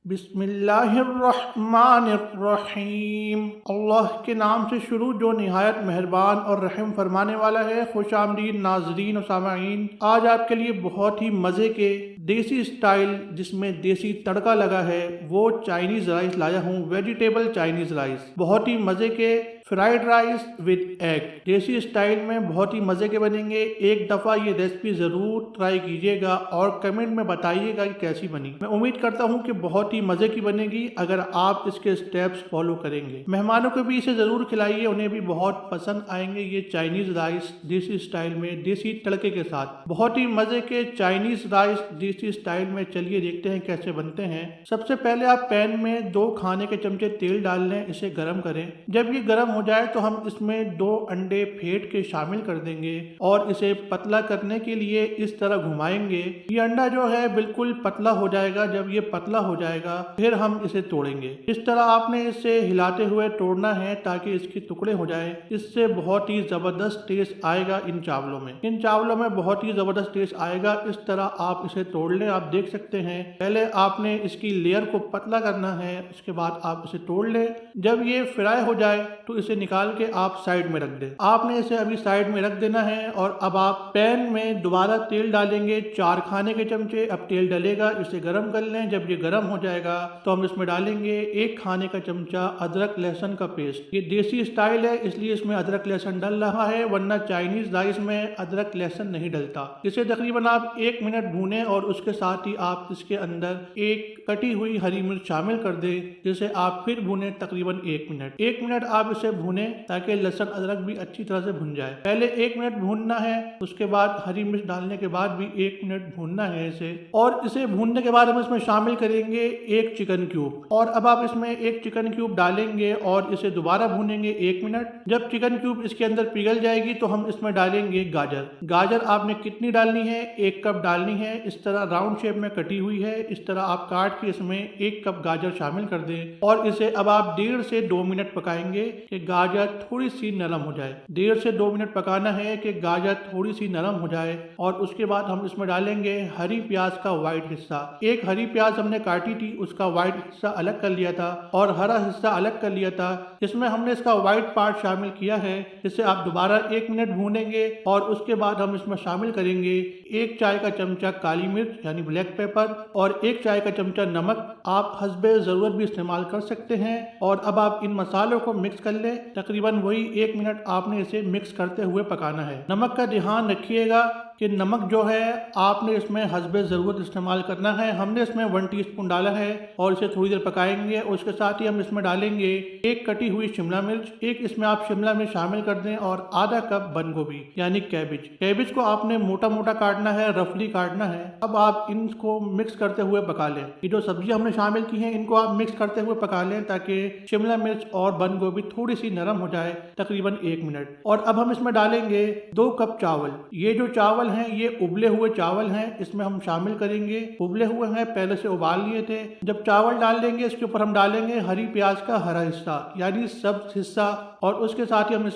बिस्मिल्लाहिर्रहमानिर्रहीम। अल्लाह के नाम से शुरू जो निहायत मेहरबान और रहम फरमाने वाला है। खुश आमदीद नाजरीन और सामाईन, आज आपके लिए बहुत ही मज़े के देसी स्टाइल जिसमें देसी तड़का लगा है वो चाइनीज़ राइस लाया हूँ। वेजिटेबल चाइनीज़ राइस, बहुत ही मज़े के फ्राइड राइस विद एग देसी स्टाइल में बहुत ही मज़े के बनेंगे। एक दफ़ा ये रेसिपी ज़रूर ट्राई कीजिएगा और कमेंट में बताइएगा कि कैसी बनी। मैं उम्मीद करता हूँ कि बहुत ही मज़े की बनेगी अगर आप इसके स्टेप्स फॉलो करेंगे। मेहमानों को भी इसे ज़रूर खिलाइए, उन्हें भी बहुत पसंद आएंगे। ये चाइनीज़ राइस देसी स्टाइल में देसी तड़के के साथ बहुत ही मज़े के चाइनीज़ राइस देसी स्टाइल में। चलिए देखते हैं कैसे बनते हैं। सबसे पहले आप पैन में 2 खाने के चमचे तेल डाल लें, इसे गर्म करें। जब ये गर्म हो जाए तो हम इसमें 2 अंडे फेंट के शामिल कर देंगे और इसे पतला करने के लिए इस तरह घुमाएंगे। ये अंडा जो है बिल्कुल पतला हो जाएगा। जब ये पतला हो जाएगा फिर हम इसे तोड़ेंगे। इस तरह आपने इसे हिलाते हुए तोड़ना है ताकि इसके टुकड़े हो जाए। इससे बहुत ही जबरदस्त टेस्ट आएगा इन चावलों में। इन चावलों में बहुत ही जबरदस्त टेस्ट आएगा। इस तरह आप इसे तोड़ लें। आप देख सकते हैं पहले आपने इसकी लेयर को पतला करना है, उसके बाद आप इसे तोड़ लें। जब ये फ्राई हो जाए तो इसे निकाल के आप साइड में रख दें। आपने इसे अभी साइड में रख देना है और अब आप पैन में दोबारा तेल डालेंगे 4 खाने के चमचे। अब तेल डलेगा, इसे गर्म कर लें। जब ये गर्म हो जाएगा तो हम इसमें डालेंगे 1 खाने का चमचा अदरक लहसुन का पेस्ट। ये देसी स्टाइल है इसलिए इसमें अदरक लहसुन डल रहा है, वरना चाइनीज राइस में अदरक लहसुन नहीं डलता। इसे तकरीबन आप 1 मिनट भूनें और उसके साथ ही आप इसके अंदर एक कटी हुई हरी मिर्च शामिल कर दें, जिसे आप फिर भूनें तकरीबन 1 मिनट। 1 मिनट आप इसे भूनें ताकि लहसुन अदरक भी अच्छी तरह से भुन जाए। पहले 1 मिनट भूनना है, उसके बाद हरी मिर्च डालने के बाद भी 1 मिनट भूनना है इसे। और इसे भूनने के बाद हम इसमें शामिल करेंगे 1 चिकन क्यूब। और अब आप इसमें 1 चिकन क्यूब डालेंगे और इसे दोबारा भूनेंगे 1 मिनट। जब चिकन क्यूब इसके अंदर पिघल जाएगी तो हम इसमें डालेंगे गाजर। गाजर आपने कितनी डालनी है? 1 कप डालनी है। इस तरह राउंड शेप में कटी हुई है। इस तरह आप काट के इसमें 1 कप गाजर शामिल कर दें और इसे अब आप 1.5 से 2 मिनट पकाएंगे कि गाजर थोड़ी सी नरम हो जाए। 1.5 से 2 मिनट पकाना है कि गाजर थोड़ी सी नरम हो जाए। और उसके बाद हम इसमें डालेंगे हरी प्याज का व्हाइट हिस्सा। 1 हरी प्याज हमने काटी थी, उसका व्हाइट हिस्सा अलग कर लिया था और हरा हिस्सा अलग कर लिया था। इसमें हमने इसका व्हाइट पार्ट शामिल किया है। इसे आप दोबारा 1 मिनट भूनेंगे और उसके बाद हम इसमें शामिल करेंगे 1 चाय का चमचा काली मिर्च यानी ब्लैक पेपर और 1 चाय का चमचा नमक। आप हस्बे ज़रूरत भी इस्तेमाल कर सकते हैं। और अब आप इन मसालों को मिक्स कर लें। तकरीबन वही 1 मिनट आपने इसे मिक्स करते हुए पकाना है। नमक का ध्यान रखिएगा कि नमक जो है आपने इसमें हस्बे ज़रूरत इस्तेमाल करना है। हमने इसमें 1 टीस्पून डाला है और इसे थोड़ी देर पकाएंगे। उसके साथ ही हम इसमें डालेंगे 1 कटी हुई शिमला मिर्च। 1 इसमें आप शिमला मिर्च शामिल कर दें और आधा कप बंद गोभी यानी कैबिज। कैबिज को आपने मोटा मोटा काटना है, रफली काटना है। अब आप इनको मिक्स करते हुए पका लें। ये जो सब्जी हमने शामिल की है इनको आप मिक्स करते हुए पका लें ताकि शिमला मिर्च और बंद गोभी थोड़ी सी नरम हो जाए, तकरीबन 1 मिनट। और अब हम इसमें डालेंगे 2 कप चावल। ये जो चावल हैं ये उबले हुए चावल हैं, इसमें हम शामिल करेंगे। उबले हुए हैं, पहले से उबाल लिए थे। जब चावल डाल देंगे इसके ऊपर हम डालेंगे हरी प्याज का हरा हिस्सा यानी सब्ज हिस्सा और उसके साथ ही हम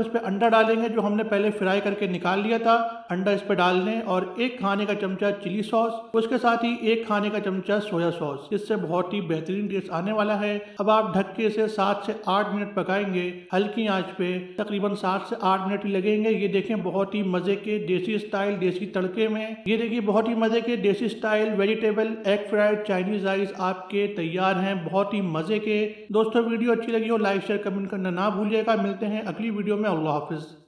इस पे अंडा डालेंगे जो हमने पहले फ्राई करके निकाल लिया था। अंडा इस पे डाल लें और 1 खाने का चमचा चिली सॉस, उसके साथ ही 1 खाने का चमचा सोया सॉस। इससे बहुत ही बेहतरीन टेस्ट आने वाला है। अब आप ढक के इसे 7 से 8 मिनट पकाएंगे हल्की आंच पे। तकरीबन 7 से 8 मिनट ही लगेंगे। ये देखें बहुत ही मजे के देसी स्टाइल देसी तड़के में, ये देखिए बहुत ही मजे के देसी style vegetable egg fried Chinese rice आपके तैयार हैं, बहुत ही मजे के। दोस्तों वीडियो अच्छी लगी हो लाइक शेयर कमेंट करना ना भूलिएगा। मिलते हैं अगली वीडियो में। अल्लाह हाफिज।